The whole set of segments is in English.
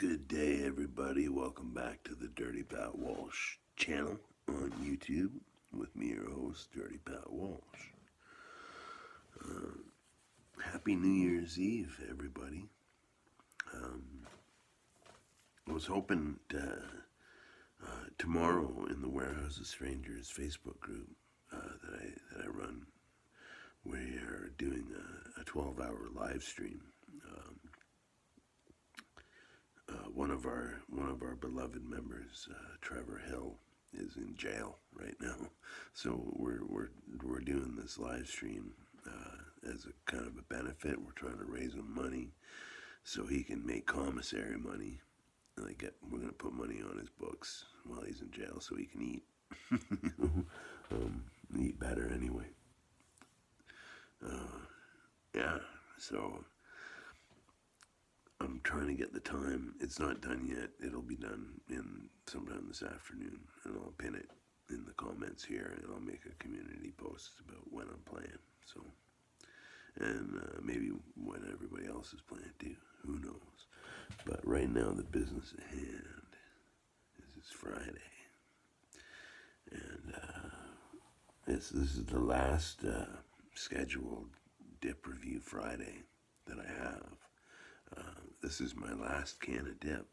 Good day, everybody. Welcome back to the Dirty Pat Walsh channel on YouTube with me, your host, Dirty Pat Walsh. Happy New Year's Eve, everybody. I was hoping to, tomorrow in the Warehouse of Strangers Facebook group that I run, we are doing a 12-hour live stream. One of our beloved members, Trevor Hill, is in jail right now, so we're doing this live stream as a kind of a benefit. We're trying to raise him money so he can make commissary money. We're gonna put money on his books while he's in jail so he can eat. Eat better anyway. Yeah, so I'm trying to get the time. It's not done yet. It'll be done in sometime this afternoon, and I'll pin it in the comments here, and I'll make a community post about when I'm playing. So, and maybe when everybody else is playing too. Who knows? But right now, the business at hand is it's Friday, and this is the last scheduled Dip Review Friday that I have. This is my last can of dip.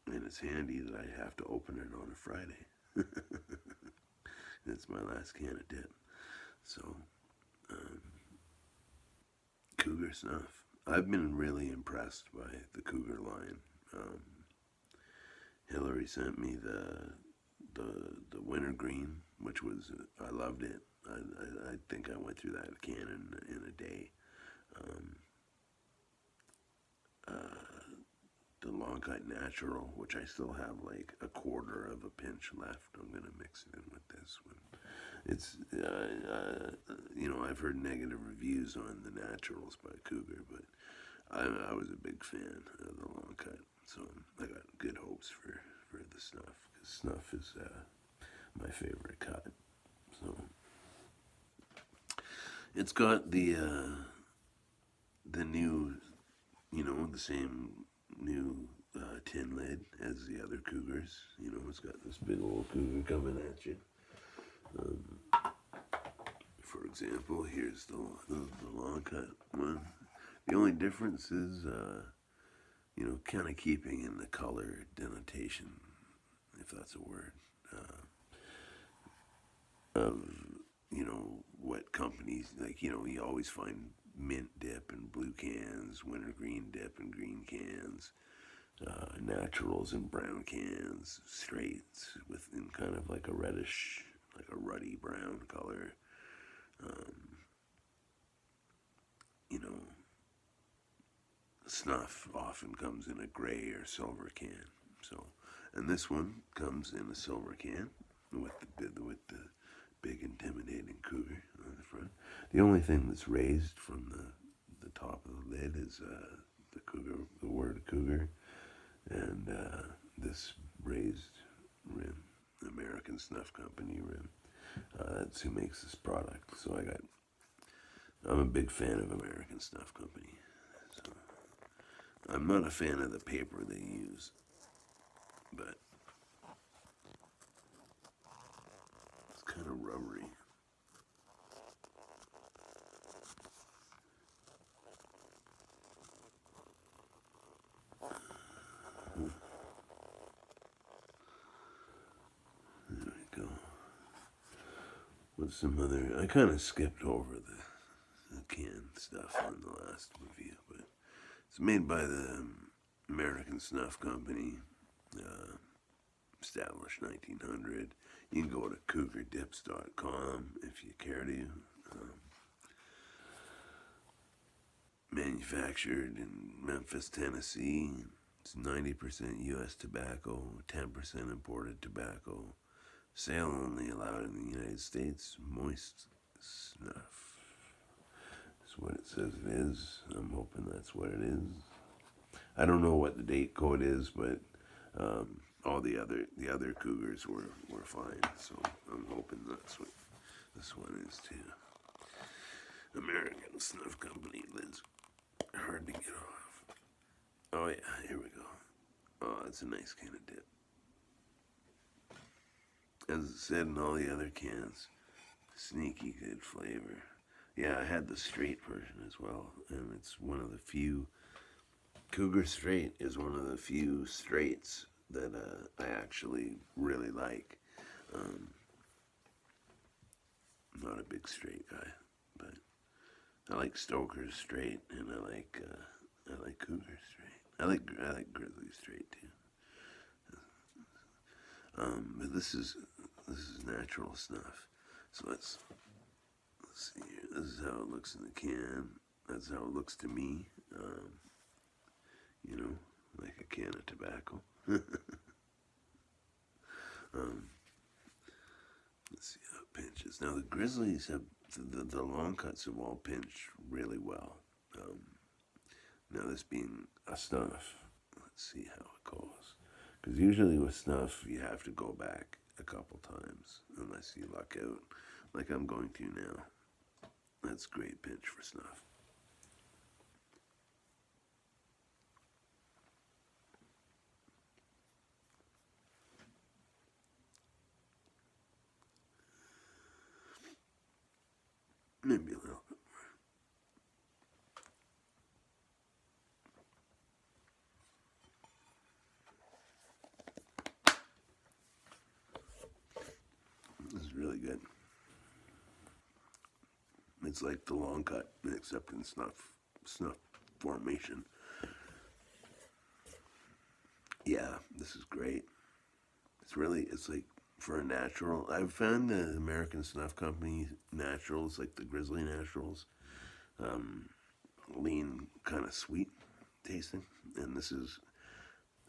And it's handy that I have to open it on a Friday. It's my last can of dip. So, Cougar Snuff. I've been really impressed by the Cougar line. Hillary sent me the wintergreen, which was, I loved it. I think I went through that can in a day. The long cut natural, which I still have like a quarter of a pinch left. I'm gonna mix it in with this one. It's I've heard negative reviews on the naturals by Cougar, but I was a big fan of the long cut, so I got good hopes for the snuff, because snuff is my favorite cut. So it's got the new, the same new tin lid as the other Cougars. It's got this big old Cougar coming at you. For example, here's the long cut one. The only difference is, kind of keeping in the color denotation, if that's a word, of, what companies, you always find mint dip and blue cans, wintergreen dip and green cans, naturals and brown cans, straights in kind of like a reddish, like a ruddy brown color. Snuff often comes in a gray or silver can. So, and this one comes in a silver can with the big intimidating Cougar on the front. The only thing that's raised from the top of the lid is the Cougar, the word Cougar, and this raised rim, American Snuff Company rim. That's who makes this product. So I'm a big fan of American Snuff Company. So I'm not a fan of the paper they use, but it's kind of rubbery. There we go. What's some other? I kind of skipped over the canned stuff on the last review, but it's made by the American Snuff Company, established 1900. You can go to cougardips.com if you care to. Manufactured in Memphis, Tennessee. It's 90% U.S. tobacco, 10% imported tobacco. Sale only allowed in the United States. Moist snuff. That's what it says it is. I'm hoping that's what it is. I don't know what the date code is, but all the other Cougars were fine. So I'm hoping that's what this one is too. American Snuff Company lids hard to get off. Oh yeah, here we go. Oh, that's a nice can of dip. As it said in all the other cans, sneaky good flavor. Yeah, I had the straight version as well, and it's one of the few. Cougar Straight is one of the few straights that I actually really like. Um, I'm not a big straight guy, but I like Stoker's Straight, and I like Cougar Straight. I like Grizzly Straight too. But this is natural snuff. So let's see here. This is how it looks in the can. That's how it looks to me. You know, like a can of tobacco. Let's see how it pinches. Now the Grizzlies have the long cuts have all pinched really well. Um, Now this being a snuff, let's see how it goes. Because usually with snuff, you have to go back a couple times unless you luck out, like I'm going to now. That's great pinch for snuff. Maybe a little bit. This is really good. It's like the long cut, except in snuff formation. Yeah, this is great. It's like for a natural. I've found the American Snuff Company naturals, like the Grizzly naturals, lean, kind of sweet tasting, and this is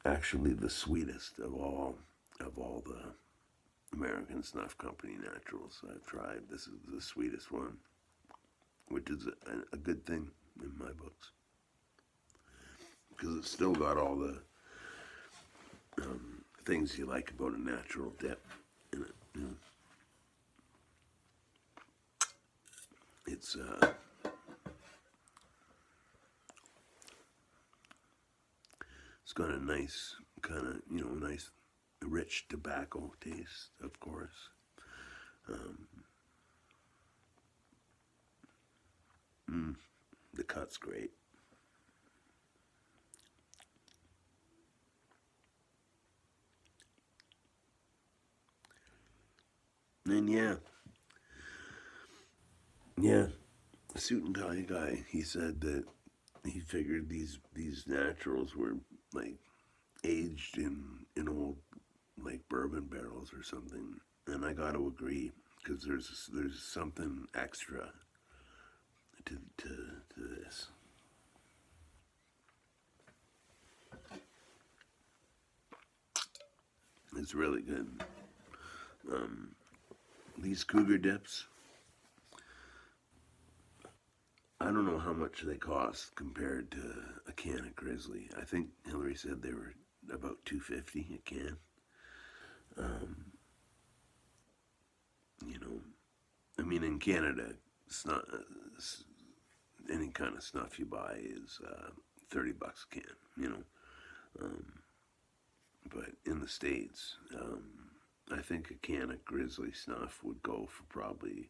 actually the sweetest of all the American Snuff Company naturals I've tried. This is the sweetest one, which is a good thing in my books because it's still got all the things you like about a natural dip in it. You know? It's got a nice kind of nice rich tobacco taste, of course. The cut's great. And yeah, suit and tie guy. He said that he figured these naturals were like aged in old like bourbon barrels or something, and I got to agree because there's something extra to this. It's really good. These Cougar dips, I don't know how much they cost compared to a can of Grizzly. I think Hillary said they were about $2.50 a can. You know, I mean, in Canada, any kind of snuff you buy is $30 a can. You know, but in the States, I think a can of Grizzly snuff would go for probably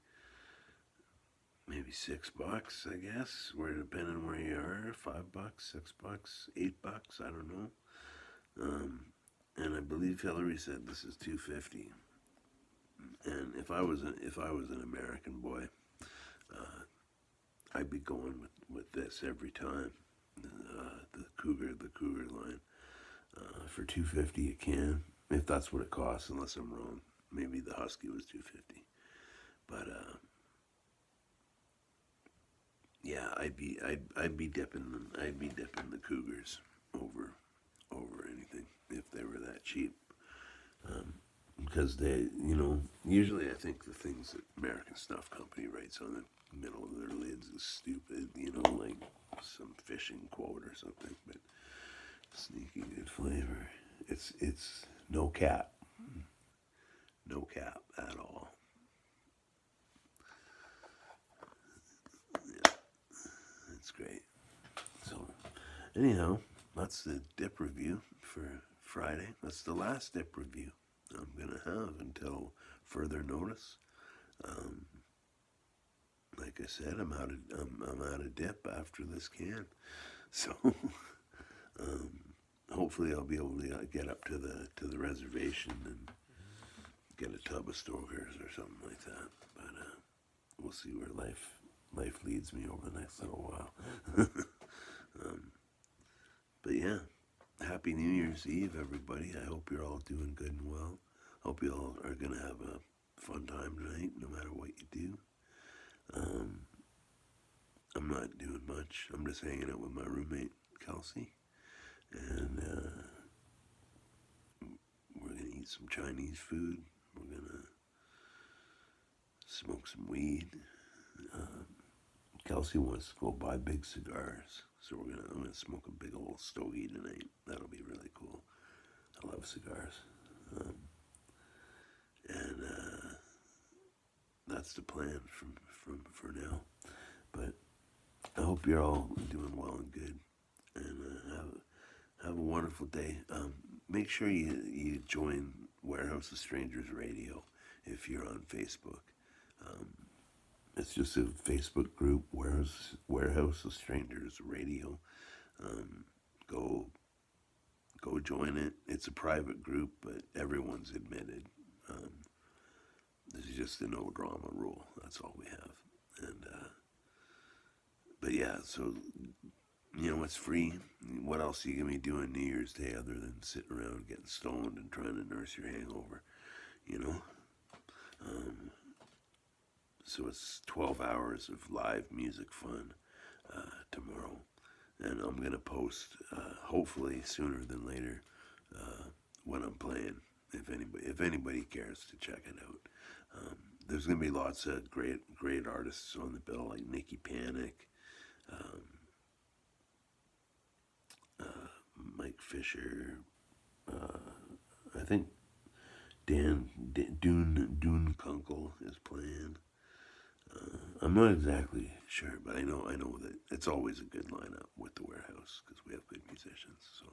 maybe $6, I guess. Where depending where you are, $5, $6, $8, I don't know. And I believe Hillary said this is $2.50. And if I was an American boy, I'd be going with this every time. The Cougar line for $2.50 a can, if that's what it costs. Unless I'm wrong, maybe the Husky was $2.50. But yeah, I'd be dipping the Cougars over anything if they were that cheap. Because they, usually I think the things that American Snuff Company writes on the middle of their lids is stupid, like some fishing quote or something. But sneaky good flavor. It's no cap, no cap at all. Yeah, it's great. So anyhow, that's the dip review for Friday. That's the last dip review I'm gonna have until further notice. Um, like I said, I'm out of dip after this can, so um, hopefully I'll be able to get up to the reservation and get a tub of Stokers or something like that. But we'll see where life leads me over the next little while. But yeah, Happy New Year's Eve, everybody. I hope you're all doing good and well. Hope you all are gonna have a fun time tonight, no matter what you do. Um, I'm not doing much. I'm just hanging out with my roommate, Kelsey, and we're gonna eat some Chinese food. We're gonna smoke some weed. Kelsey wants to go buy big cigars, so I'm gonna smoke a big old stogie tonight. That'll be really cool. I love cigars, and that's the plan for now. But I hope you're all doing well and good, and have a wonderful day. Make sure you join Warehouse of Strangers Radio if you're on Facebook. It's just a Facebook group, Warehouse of Strangers Radio. Um, go go join it. It's a private group, but everyone's admitted. Um, this is just a no drama rule. That's all we have. And but yeah, so it's free. What else are you gonna be doing New Year's Day other than sitting around getting stoned and trying to nurse your hangover? You know. So it's 12 hours of live music fun tomorrow, and I'm gonna post hopefully sooner than later when I'm playing. If anybody cares to check it out, there's gonna be lots of great artists on the bill like Nikki Panic, Mike Fisher. I think Dune Kunkel is playing. I'm not exactly sure, but I know that it's always a good lineup with the Warehouse because we have good musicians. So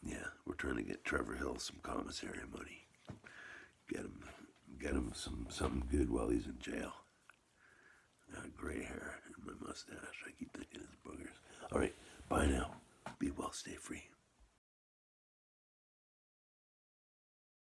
yeah, we're trying to get Trevor Hill some commissary money. Get him something good while he's in jail. Gray hair and my mustache. I keep thinking it's boogers. All right, bye now. Be well, stay free.